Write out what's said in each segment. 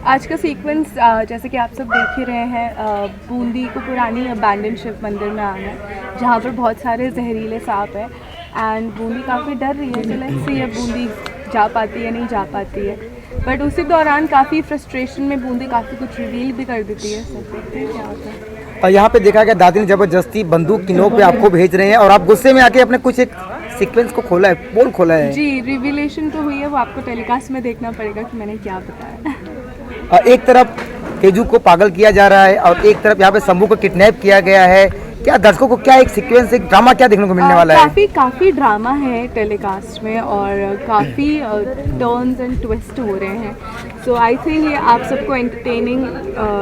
आज का सीक्वेंस जैसे कि आप सब देख ही रहे हैं, बूंदी को पुरानी अबैंडन शिव मंदिर में आना है जहाँ पर बहुत सारे जहरीले सांप हैं एंड बूंदी काफ़ी डर रही है। तो लेट्स सी अब बूंदी जा पाती है नहीं जा पाती है, बट उसी दौरान काफ़ी फ्रस्ट्रेशन में बूंदी काफ़ी कुछ रिवील भी कर देती है। सब देखते हैं क्या होता है। और यहाँ पे देखा गया दादी ने जबरदस्ती बंदूक की नोक पे आपको भेज रहे हैं और आप गुस्से में आके अपने कुछ एक सीक्वेंस को खोला है, पोल खोला है। जी, रिविलेशन तो हुई है, वो आपको टेलीकास्ट में देखना पड़ेगा कि मैंने क्या बताया। और एक तरफ तेजू को पागल किया जा रहा है और एक तरफ यहाँ पे शंभू को किडनैप किया गया है। क्या दर्शकों को क्या एक सीक्वेंस, एक ड्रामा क्या देखने को मिलने वाला है? काफ़ी ड्रामा है टेलीकास्ट में और काफ़ी टर्न्स एंड ट्विस्ट हो रहे हैं। सो आई थिंक ये आप सबको एंटरटेनिंग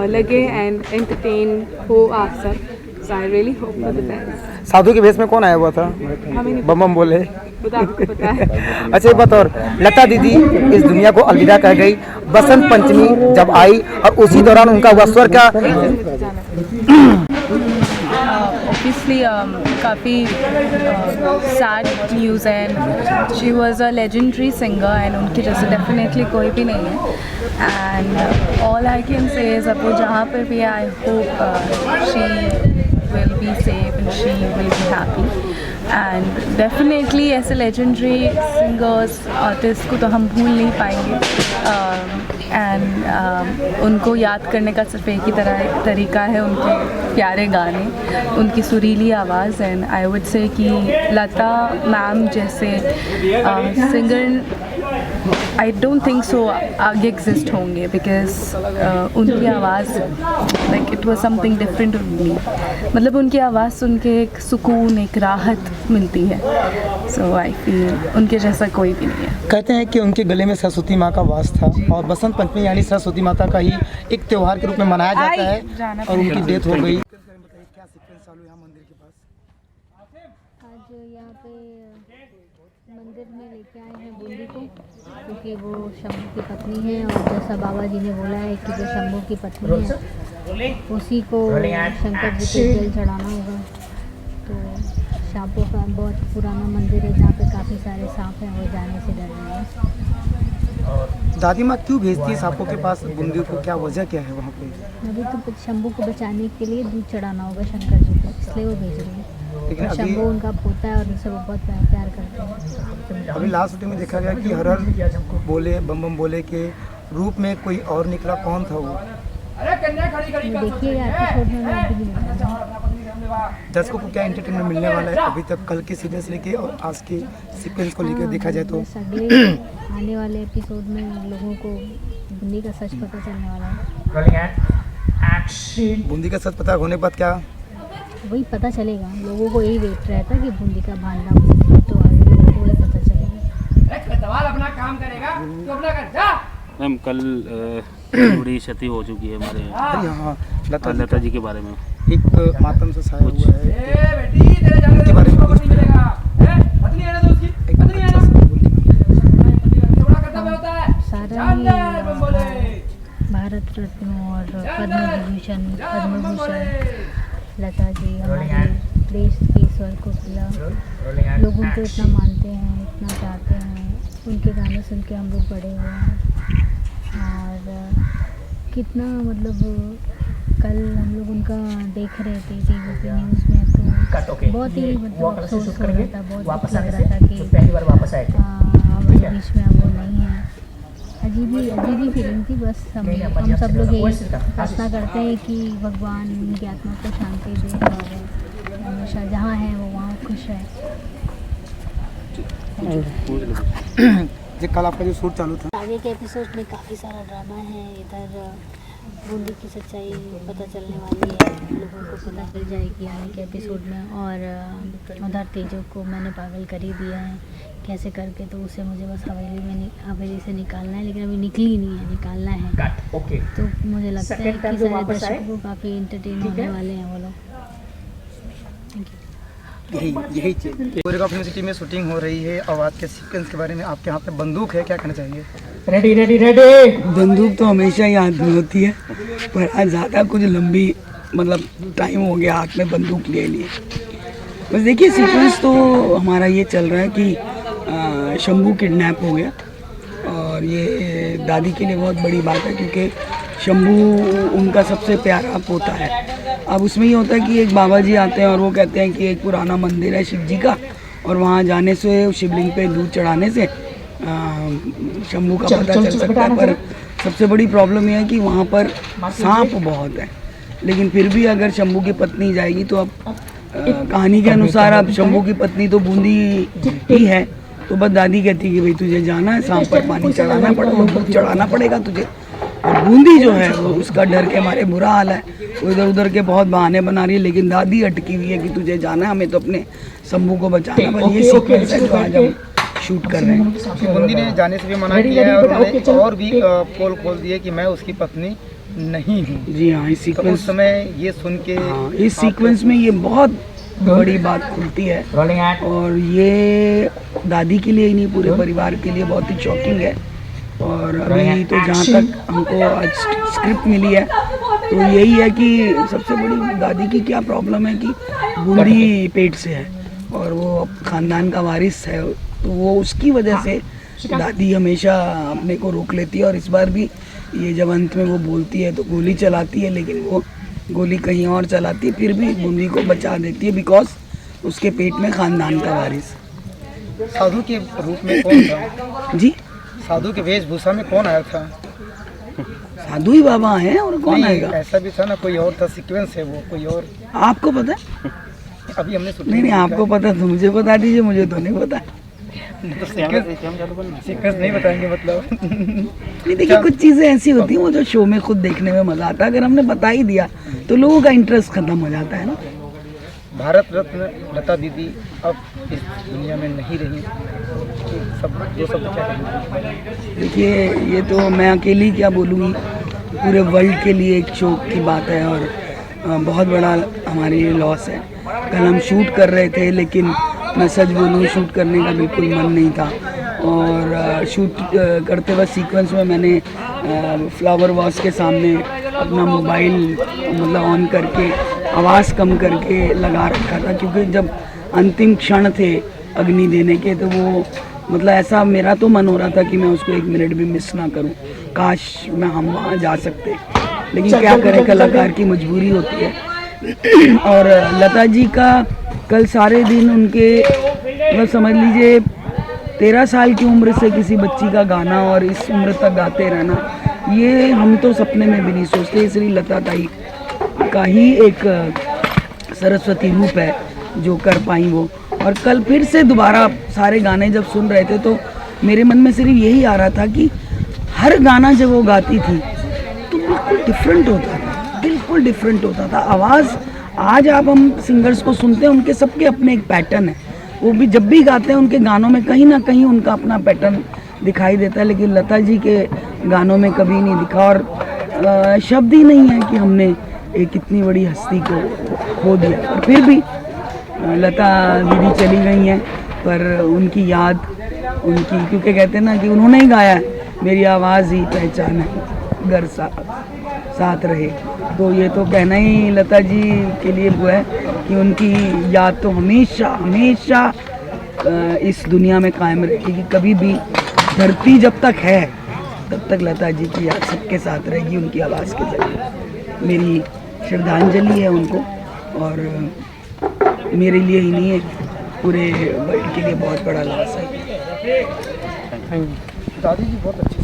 लगे एंड एंटरटेन हो आप सब। So I really hope for the best. साधु के भेष में कौन आया हुआ था? हमें नहीं बम बम बोले। आपको पता है। अच्छा एक बात और, लता दीदी इस दुनिया को अलविदा कर गई। बसंत पंचमी जब आई और उसी दौरान उनका हुआ स्वर का obviously काफ़ी सैड न्यूज़ है। She was a legendary singer and उनकी जैसे डेफिनेटली कोई भी नहीं है। And all I can say is अब वो जहाँ पर भी, I hope she will be safe and she will be happy. And definitely ऐसे लेजेंडरी सिंगर्स आर्टिस्ट को तो हम भूल नहीं पाएंगे। एंड उनको याद करने का सिर्फ एक ही तरीका है, उनके प्यारे गाने, उनकी सुरीली आवाज़। एंड आई वुड से कि लता मैम जैसे singer I don't think so आगे एग्जिस्ट होंगे, बिकॉज उनकी आवाज़ like it was something different to me. मतलब उनकी आवाज़ सुन के एक सुकून, एक राहत मिलती है। सो आई फील उनके जैसा कोई भी नहीं है। कहते हैं कि उनके गले में सरस्वती माँ का वास था और बसंत पंचमी यानी सरस्वती माता का ही एक त्यौहार के रूप में मनाया जाता है और उनकी डेथ हो गई। आज यहाँ पे मंदिर में लेके आए हैं बूंदी को, क्योंकि वो शंभू की पत्नी है और जैसा बाबा जी ने बोला है कि जो शंभू की पत्नी है उसी को शंकर जी के जल चढ़ाना होगा। तो सांपों का बहुत पुराना मंदिर है जहाँ पे काफ़ी सारे सांप हैं, वो जाने से डर रहे हैं। दादी माँ क्यों भेजती है सांपों के पास बूंदी को, क्या वजह क्या है वहाँ पे? अभी तो शंभू को बचाने के लिए दूध चढ़ाना होगा शंकर जी को, इसलिए वो भेज रही है। लेकिन शंभू उनका पोता है और उनसे वो बहुत प्यार करते हैं। अभी लास्ट शूटिंग में देखा गया कि हर हर बोले बम बम बोले के रूप में कोई और निकला, कौन था वो? देखिएगा एपिसोड में मैं अभी नहीं बताऊंगा। दर्शकों को क्या एंटरटेनमेंट मिलने वाला है अभी तक, कल के सीरियल से लेके और आज के सीक्वेंस को लेकर देखा जाए तो? अगले आने वाले एपिसोड में लोगों को बूंदी का सच पता चलने वाला है। बूंदी का सच पता होने के बाद क्या वही पता चलेगा, लोगों को यही वेट रहता कि बूंदी का भांडा, तो आगे लोगों को वही पता चलेगा। अपना काम करेगा तो अपना कर जा। मैम कल थोड़ी क्षति हो चुकी है हमारे यहाँ लता जी के बारे में एक मातम से छाया हुआ है। बेटी तेरे जाने के बारे में कुछ नहीं मिलेगा। पत्नी है ना तो उसकी पत्नी है ना, थोड़ा कर्तव्य होता है। सारा ही भारत रत्न और पद्म विभूषण लता जी हमारे देश के ईश्वर को खिला, लोगों को इतना मानते हैं, इतना चाहते हैं। उनके गाने सुन के हम लोग बड़े हुए हैं और कितना मतलब कल हम लोग उनका देख रहे थे टीवी पे न्यूज़ में, तो बहुत ही मतलब अफसोस हो रहा था, बहुत लग रहा था कि हमारे बीच में अब वो नहीं है। अजीब ही फीलिंग थी। बस हम सब लोग यही प्रार्थना करते हैं कि भगवान उनकी आत्मा को शांति दे और हमेशा जहाँ है वो वहाँ खुश है। जो कल आपका जो शूट चालू था, आगे के एपिसोड में काफ़ी सारा ड्रामा है। इधर बूंदी की सच्चाई पता चलने वाली है, लोगों को पता चल जाएगी आने के एपिसोड में। और उधर तेजो को मैंने पागल कर ही दिया है कैसे करके, तो उसे मुझे बस हवेली से निकालना है, लेकिन अभी निकली नहीं है, निकालना है। तो मुझे लगता है कि सारे दर्शकों को काफ़ी इंटरटेन होने वाले हैं वो लोग। यही चीज़ कोरियोग्राफी सिटी में शूटिंग हो रही है और आज के सीक्वेंस के बारे में आपके हाथ में बंदूक है, क्या कहना चाहिए? रेडी। बंदूक तो हमेशा ही हाथ में होती है, पर आज ज़्यादा कुछ लंबी मतलब टाइम हो गया हाथ में बंदूक ले लिए। बस देखिए सीक्वेंस तो हमारा ये चल रहा है कि शंभू किडनैप हो गया और ये दादी के लिए बहुत बड़ी बात है, क्योंकि शंभू उनका सबसे प्यारा पोता है। अब उसमें ये होता है कि एक बाबा जी आते हैं और वो कहते हैं कि एक पुराना मंदिर है शिव जी का, और वहाँ जाने से शिवलिंग पे दूध चढ़ाने से शंभू का पता चल सकता है। पर सबसे बड़ी प्रॉब्लम यह है कि वहाँ पर सांप बहुत है। लेकिन फिर भी अगर शंभू की पत्नी जाएगी तो अब कहानी के अनुसार अब शंभू की पत्नी तो बूंदी ही है, तो बस दादी कहती है कि भाई तुझे जाना है, सांप पर पानी चढ़ाना पड़ेगा तुझे। और बूंदी जो है वो उसका डर के मारे बुरा हाल है, वो इधर उधर के बहुत बहाने बना रही है, लेकिन दादी अटकी हुई है कि तुझे जाना है, हमें तो अपने शंभू को बचाना। बस ये सीक्वेंस है जो आज हम शूट कर रहे हैं। बूंदी ने जाने से भी मना किया है और उन्होंने और भी पोल खोल दिए कि मैं उसकी पत्नी नहीं हूँ। जी हाँ, इस तो सीक्वेंस उस समय ये सुन के इस सीक्वेंस में ये बहुत बड़ी बात खुलती है, और ये दादी के लिए ही नहीं पूरे परिवार के लिए बहुत ही शॉकिंग है। और अभी तो जहाँ तक हमको आज स्क्रिप्ट मिली है तो यही है कि सबसे बड़ी दादी की क्या प्रॉब्लम है कि बूंदी पेट से है और वो खानदान का वारिस है, तो वो उसकी वजह से दादी हमेशा अपने को रोक लेती है। और इस बार भी ये जब अंत में वो बोलती है तो गोली चलाती है, लेकिन वो गोली कहीं और चलाती है, फिर भी बूंदी को बचा देती है बिकॉज उसके पेट में खानदान का वारिस। साधु के रूप में कौन था? जी, साधु के वेशभूषा में कौन आया था? साधु ही बाबा हैं और कौन आएगा? ऐसा भी था ना, कोई और था, सीक्वेंस है वो कोई और। आपको पता है? अभी हमने नहीं, आपको पता तो मुझे बता दीजिए, मुझे तो नहीं पता। तो सीक्वेंस नहीं बताएंगे मतलब। नहीं, देखिए कुछ चीज़ें ऐसी होती हैं वो जो शो में खुद देखने में मज़ा आता है, अगर हमने बता ही दिया तो लोगों का इंटरेस्ट खत्म हो जाता है ना। भारत रत्न लता दीदी अब इस दुनिया में नहीं रही, सब जो सब क्या कहेंगे? देखिए, ये तो मैं अकेली क्या बोलूँगी, पूरे वर्ल्ड के लिए एक शोक की बात है और बहुत बड़ा हमारे लिए लॉस है। कल हम शूट कर रहे थे, लेकिन मैं सच बोलूँ शूट करने का बिल्कुल मन नहीं था, और शूट करते वक्त सीक्वेंस में मैंने फ्लावर वॉश के सामने अपना मोबाइल मतलब ऑन करके आवाज़ कम करके लगा रखा था, क्योंकि जब अंतिम क्षण थे अग्नि देने के तो वो मतलब ऐसा मेरा तो मन हो रहा था कि मैं उसको एक मिनट भी मिस ना करूं। काश हम वहाँ जा सकते, लेकिन क्या करें, कलाकार की मजबूरी होती है। और लता जी का कल सारे दिन उनके मतलब समझ लीजिए 13 साल की उम्र से किसी बच्ची का गाना और इस उम्र तक गाते रहना, ये हम तो सपने में भी नहीं सोचते। इसलिए लता ताई का ही एक सरस्वती रूप है जो कर पाई वो। और कल फिर से दोबारा सारे गाने जब सुन रहे थे तो मेरे मन में सिर्फ यही आ रहा था कि हर गाना जब वो गाती थी तो बिल्कुल डिफरेंट होता था, बिल्कुल डिफरेंट होता था आवाज़। आज आप हम सिंगर्स को सुनते हैं, उनके सबके अपने एक पैटर्न है, वो भी जब भी गाते हैं उनके गानों में कहीं ना कहीं उनका अपना पैटर्न दिखाई देता है, लेकिन लता जी के गानों में कभी नहीं दिखा। और शब्द ही नहीं है कि हमने एक इतनी बड़ी हस्ती को खो दिया। और फिर भी लता दीदी चली गई हैं, पर उनकी याद उनकी, क्योंकि कहते हैं ना कि उन्होंने ही गाया है, मेरी आवाज़ ही पहचान है, घर साथ रहे। तो ये तो कहना ही लता जी के लिए वो है कि उनकी याद तो हमेशा हमेशा इस दुनिया में कायम रहेगी। कभी भी धरती जब तक है तब तक लता जी की याद सबके साथ रहेगी, उनकी आवाज़ के जरिए। मेरी श्रद्धांजलि है उनको, और मेरे लिए ही नहीं है, पूरे वर्ल्ड के लिए बहुत बड़ा लॉस है। दादी जी बहुत अच्छे